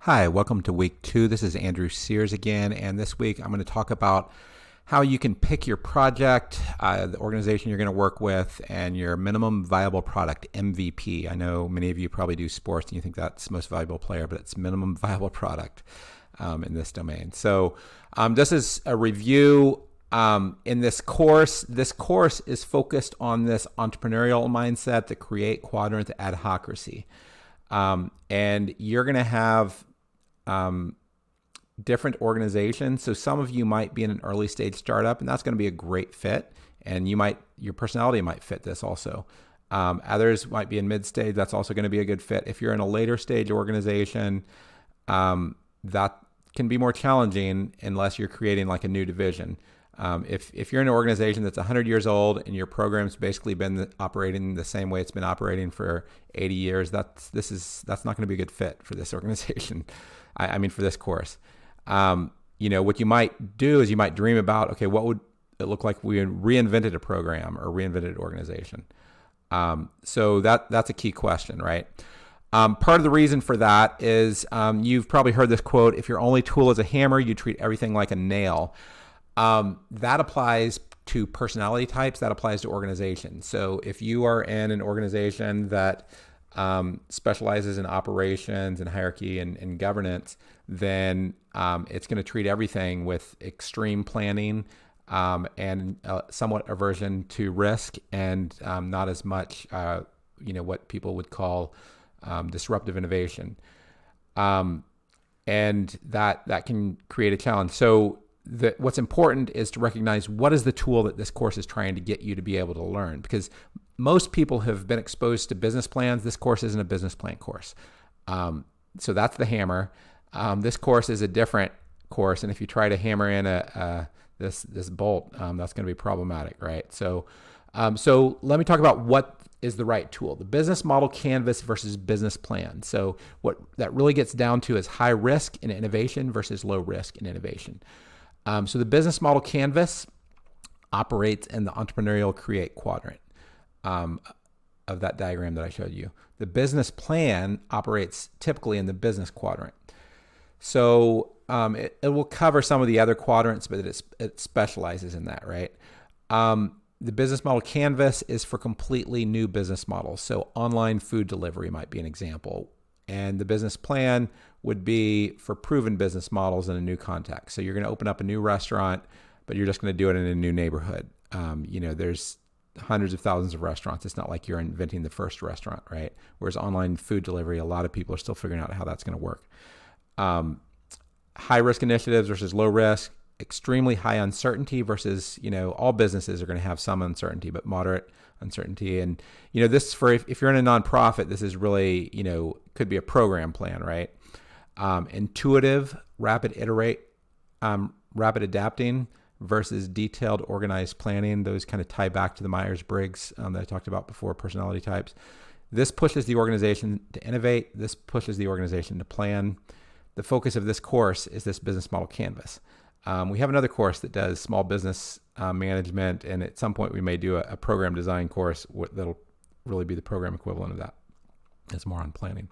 Hi, welcome to week 2. This is Andrew Sears again, and this week I'm going to talk about how you can pick your project, the organization you're going to work with, and your minimum viable product, MVP. I know many of you probably do sports and you think that's the most valuable player, but it's minimum viable product in this domain. So this is a review in this course. This course is focused on this entrepreneurial mindset, the create quadrant, the adhocracy. And you're going to have different organizations. So some of you might be in an early stage startup, and that's going to be a great fit. And your personality might fit this also. Others might be in mid stage. That's also going to be a good fit. If you're in a later stage organization, that can be more challenging unless you're creating like a new division. If you're in an organization that's 100 years old and your program's basically been operating the same way it's been operating for 80 years, that's not going to be a good fit for this organization. I mean, for this course. What you might do is you might dream about, okay, what would it look like if we reinvented a program or reinvented an organization? So that's a key question, right? Part of the reason for that is you've probably heard this quote: if your only tool is a hammer, you treat everything like a nail. That applies to personality types. That applies to organizations. So if you are in an organization that specializes in operations and hierarchy and governance, then it's going to treat everything with extreme planning and somewhat aversion to risk and not as much, what people would call disruptive innovation. And that can create a challenge. So what's important is to recognize what is the tool that this course is trying to get you to be able to learn, because most people have been exposed to business plans. This course isn't a business plan course. So that's the hammer. This course is a different course. And if you try to hammer in this bolt, that's going to be problematic, right? So let me talk about what is the right tool. The business model canvas versus business plan. So what that really gets down to is high risk in innovation versus low risk in innovation. So the business model canvas operates in the entrepreneurial create quadrant of that diagram that I showed you. The business plan operates typically in the business quadrant. So it will cover some of the other quadrants, but it specializes in that, right? The business model canvas is for completely new business models. So online food delivery might be an example. And the business plan would be for proven business models in a new context. So you're going to open up a new restaurant, but you're just going to do it in a new neighborhood. There's hundreds of thousands of restaurants. It's not like you're inventing the first restaurant, right? Whereas online food delivery, a lot of people are still figuring out how that's going to work. High risk initiatives versus low risk, extremely high uncertainty versus, all businesses are going to have some uncertainty, but moderate uncertainty. And, this for if you're in a nonprofit, this is really, could be a program plan, right? Intuitive, rapid adapting versus detailed, organized planning. Those kind of tie back to the Myers-Briggs that I talked about before, personality types. This pushes the organization to innovate. This pushes the organization to plan. The focus of this course is this business model canvas. We have another course that does small business management, and at some point we may do a program design course that'll really be the program equivalent of that. It's more on planning.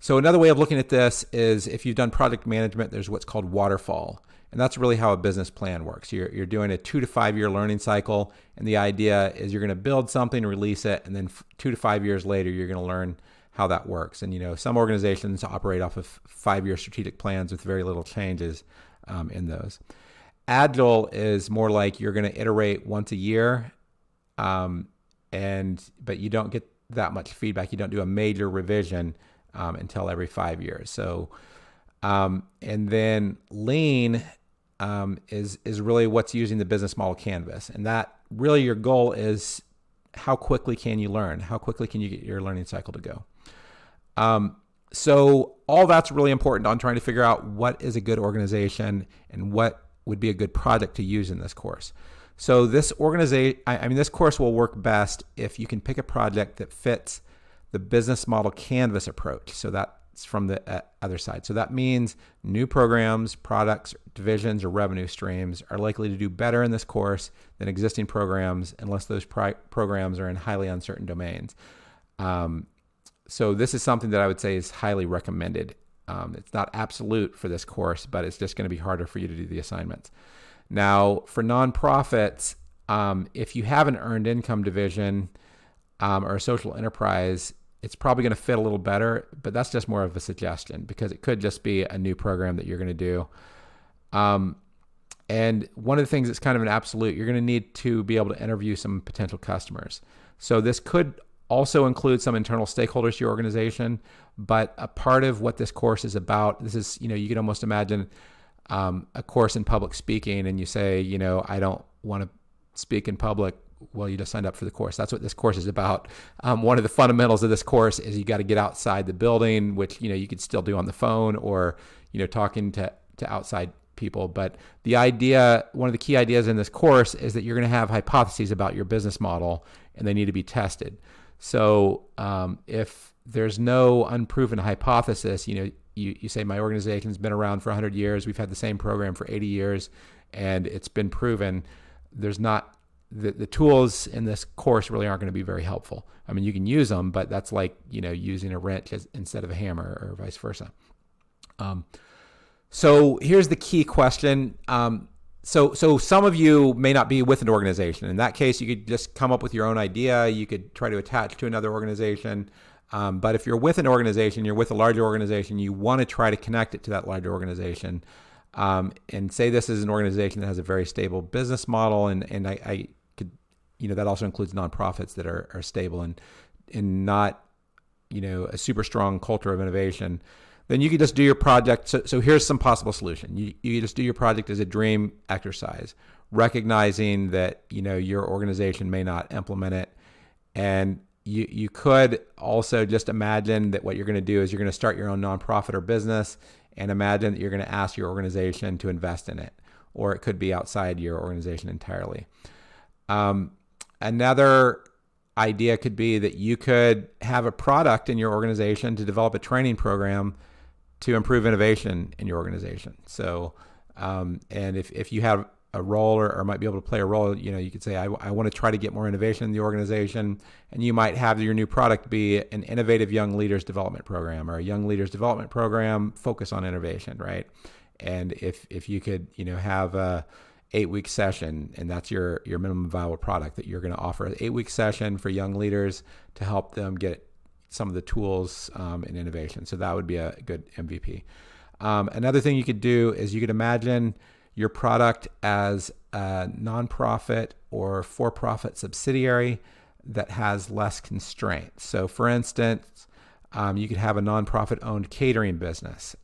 So another way of looking at this is if you've done project management, there's what's called Waterfall. And that's really how a business plan works. You're doing a 2 to 5 year learning cycle. And the idea is you're going to build something, release it, and then 2 to 5 years later, you're going to learn how that works. And, some organizations operate off of 5-year strategic plans with very little changes in those. Agile is more like you're going to iterate once a year, but you don't get that much feedback. You don't do a major revision until every 5 years. So, and then lean is really what's using the business model canvas. And that really your goal is how quickly can you learn? How quickly can you get your learning cycle to go? So all that's really important on trying to figure out what is a good organization and what would be a good project to use in this course. So this course will work best if you can pick a project that fits the business model canvas approach. So that's from the other side. So that means new programs, products, divisions, or revenue streams are likely to do better in this course than existing programs unless those programs are in highly uncertain domains. So this is something that I would say is highly recommended It's not absolute for this course, but it's just going to be harder for you to do the assignments. Now, for nonprofits, if you have an earned income division or a social enterprise, it's probably going to fit a little better, but that's just more of a suggestion because it could just be a new program that you're going to do. And one of the things that's kind of an absolute, you're going to need to be able to interview some potential customers. So this could also include some internal stakeholders to your organization, but a part of what this course is about, this is, you could almost imagine a course in public speaking and you say, I don't want to speak in public. Well, you just signed up for the course. That's what this course is about. One of the fundamentals of this course is you got to get outside the building, which, you could still do on the phone or, talking to outside people. But the idea, one of the key ideas in this course is that you're going to have hypotheses about your business model and they need to be tested. So if there's no unproven hypothesis, you say my organization's been around for 100 years, we've had the same program for 80 years, and it's been proven, there's not, the tools in this course really aren't going to be very helpful. I mean, you can use them, but that's like, using a wrench instead of a hammer or vice versa. So here's the key question. So some of you may not be with an organization. In that case, you could just come up with your own idea. You could try to attach to another organization. But if you're with an organization, you're with a larger organization, you want to try to connect it to that larger organization. And say this is an organization that has a very stable business model. And I could, that also includes nonprofits that are stable and not, a super strong culture of innovation. Then you could just do your project. So here's some possible solution. You just do your project as a dream exercise, recognizing that, your organization may not implement it. And you could also just imagine that what you're going to do is you're going to start your own nonprofit or business and imagine that you're going to ask your organization to invest in it, or it could be outside your organization entirely. Another idea could be that you could have a product in your organization to develop a training program to improve innovation in your organization. So, and if you have a role or might be able to play a role, you could say, I want to try to get more innovation in the organization. And you might have your new product be an innovative young leaders development program or a young leaders development program focus on innovation, right? And if you could, have a 8-week session and that's your minimum viable product that you're going to offer an 8-week session for young leaders to help them get some of the tools in innovation. So that would be a good MVP. Another thing you could do is you could imagine your product as a nonprofit or for-profit subsidiary that has less constraints. So for instance, you could have a nonprofit-owned catering business.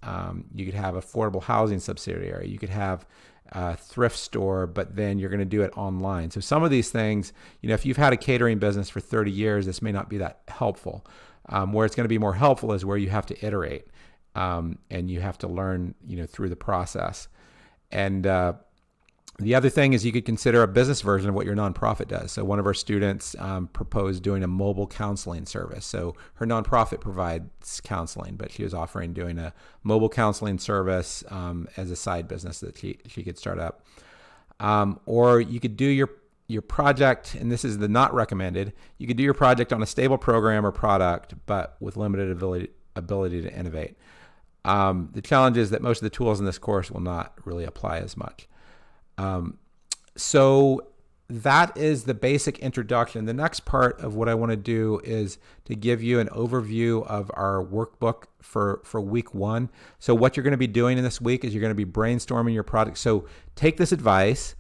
You could have affordable housing subsidiary. You could have a thrift store, but then you're going to do it online. So some of these things, if you've had a catering business for 30 years, this may not be that helpful. Where it's going to be more helpful is where you have to iterate and you have to learn, through the process. And the other thing is you could consider a business version of what your nonprofit does. So one of our students proposed doing a mobile counseling service. So her nonprofit provides counseling, but she was offering doing a mobile counseling service as a side business that she could start up. Or you could do your project, and this is the not recommended, you could do your project on a stable program or product, but with limited ability to innovate. The challenge is that most of the tools in this course will not really apply as much. So that is the basic introduction. The next part of what I want to do is to give you an overview of our workbook for week 1. So what you're going to be doing in this week is you're going to be brainstorming your product. So take this advice,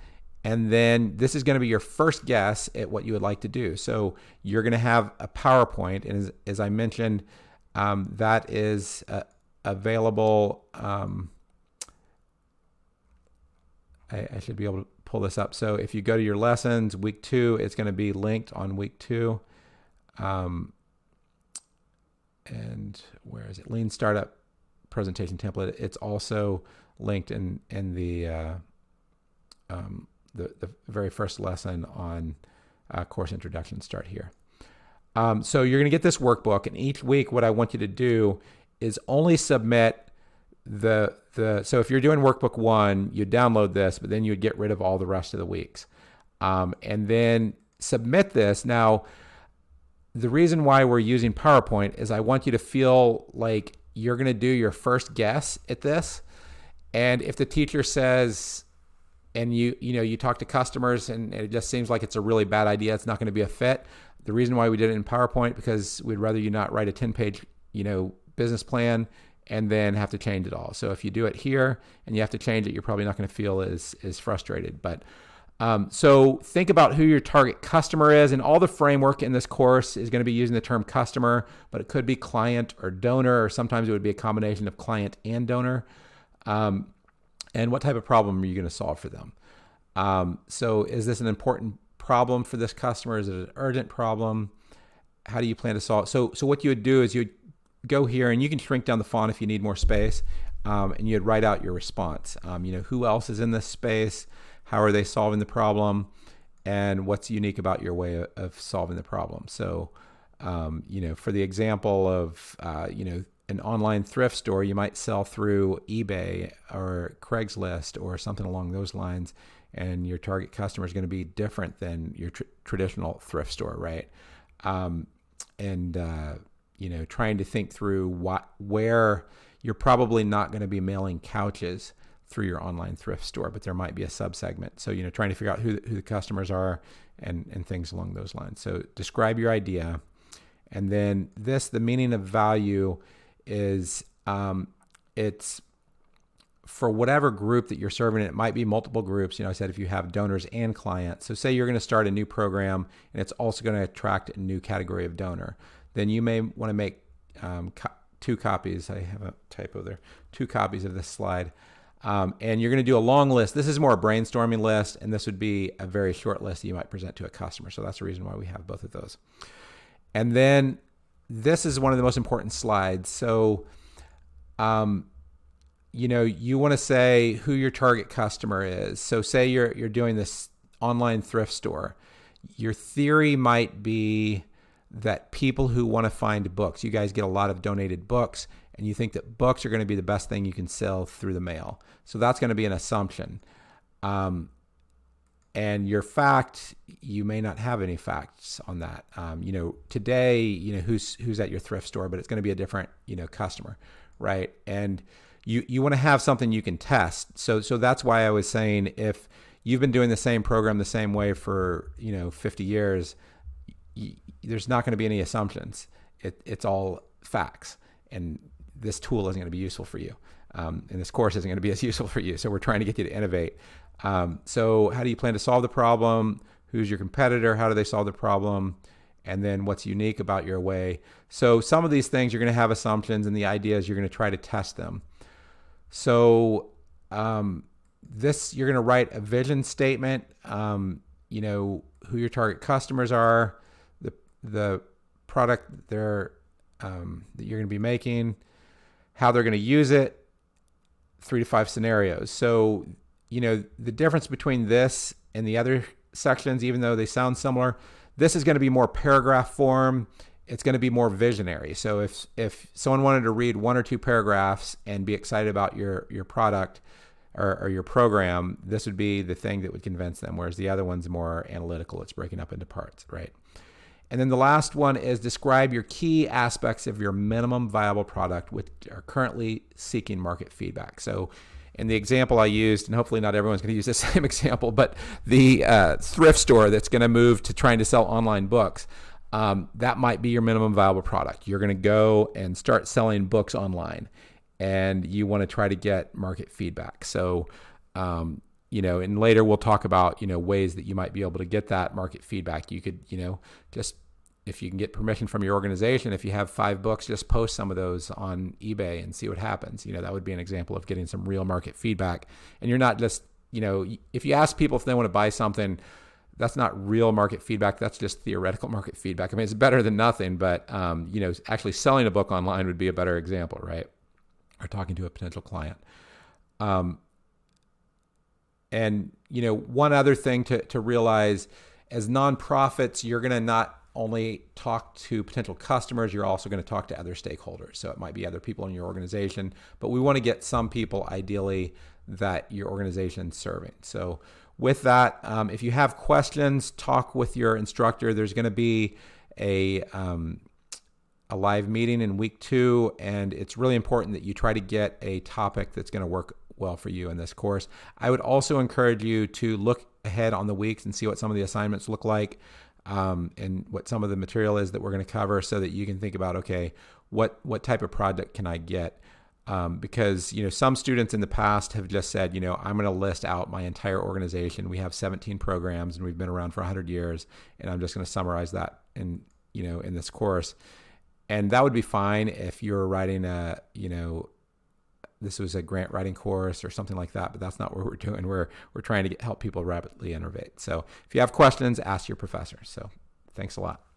and then this is going to be your first guess at what you would like to do. So you're going to have a PowerPoint, and as I mentioned, that is available. I should be able to pull this up. So if you go to your lessons, week 2, it's going to be linked on week 2. And where is it? Lean Startup presentation template. It's also linked in the very first lesson on course introduction. Start here. So you're going to get this workbook, and each week what I want you to do is only submit so if you're doing workbook 1, you download this, but then you would get rid of all the rest of the weeks. And then submit this. Now, the reason why we're using PowerPoint is I want you to feel like you're going to do your first guess at this. And if the teacher says, and you talk to customers and it just seems like it's a really bad idea, it's not going to be a fit. The reason why we did it in PowerPoint, because we'd rather you not write a 10-page, business plan and then have to change it all. So if you do it here and you have to change it, you're probably not going to feel as frustrated. But so think about who your target customer is, and all the framework in this course is going to be using the term customer, but it could be client or donor, or sometimes it would be a combination of client and donor. And what type of problem are you going to solve for them? So is this an important problem for this customer? Is it an urgent problem? How do you plan to solve it? So what you would do is you'd go here, and you can shrink down the font if you need more space, and you'd write out your response. Who else is in this space? How are they solving the problem? And what's unique about your way of solving the problem? So, for the example of, an online thrift store, you might sell through eBay or Craigslist or something along those lines, and your target customer is going to be different than your traditional thrift store, right? Trying to think through where you're probably not going to be mailing couches through your online thrift store, but there might be a subsegment. So, trying to figure out who the customers are and things along those lines. So describe your idea. And then the meaning of value is, it's for whatever group that you're serving. It might be multiple groups. I said if you have donors and clients. So say you're going to start a new program and it's also going to attract a new category of donor. Then you may want to make 2 copies. I have a typo there. 2 copies of this slide. And you're going to do a long list. This is more a brainstorming list, and this would be a very short list that you might present to a customer. So that's the reason why we have both of those. And then this is one of the most important slides. So, you want to say who your target customer is. So say you're doing this online thrift store. Your theory might be that people who want to find books, you guys get a lot of donated books, and you think that books are going to be the best thing you can sell through the mail. So that's going to be an assumption. And your fact, you may not have any facts on that. Today, who's at your thrift store, but it's going to be a different, customer, right? And you want to have something you can test. So that's why I was saying, if you've been doing the same program the same way for, 50 years, there's not going to be any assumptions. It's all facts. And this tool isn't going to be useful for you. And this course isn't going to be as useful for you. So we're trying to get you to innovate. So how do you plan to solve the problem? Who's your competitor? How do they solve the problem? And then what's unique about your way? So some of these things you're going to have assumptions, and the idea is you're going to try to test them. So you're going to write a vision statement, who your target customers are, the product that you're going to be making, how they're going to use it, 3 to 5 scenarios. So, the difference between this and the other sections, even though they sound similar, this is going to be more paragraph form. It's going to be more visionary. So if someone wanted to read 1 or 2 paragraphs and be excited about your product or your program, this would be the thing that would convince them, whereas the other one's more analytical. It's breaking up into parts, right? And then the last one is describe your key aspects of your minimum viable product, which are currently seeking market feedback. So in the example I used, and hopefully not everyone's going to use the same example, but the thrift store that's going to move to trying to sell online books, that might be your minimum viable product. You're going to go and start selling books online, and you want to try to get market feedback. So, and later we'll talk about, ways that you might be able to get that market feedback. You could, just, if you can get permission from your organization, if you have 5 books, just post some of those on eBay and see what happens. That would be an example of getting some real market feedback. And you're not just, if you ask people if they want to buy something, that's not real market feedback. That's just theoretical market feedback. I mean, it's better than nothing, but, actually selling a book online would be a better example, right? Or talking to a potential client. And, one other thing to realize, as nonprofits, you're going to not only talk to potential customers, you're also going to talk to other stakeholders. So it might be other people in your organization, but we want to get some people ideally that your organization's serving. So with that, if you have questions, talk with your instructor. There's going to be a a live meeting in week 2, and it's really important that you try to get a topic that's going to work well for you in this course. I would also encourage you to look ahead on the weeks and see what some of the assignments look like, and what some of the material is that we're going to cover, so that you can think about, okay, what type of project can I get? Because, some students in the past have just said, I'm going to list out my entire organization. We have 17 programs and we've been around for 100 years, and I'm just going to summarize that in this course. And that would be fine if you're writing this was a grant writing course or something like that, but that's not what we're doing. We're trying to help people rapidly innovate. So if you have questions, ask your professor. So thanks a lot.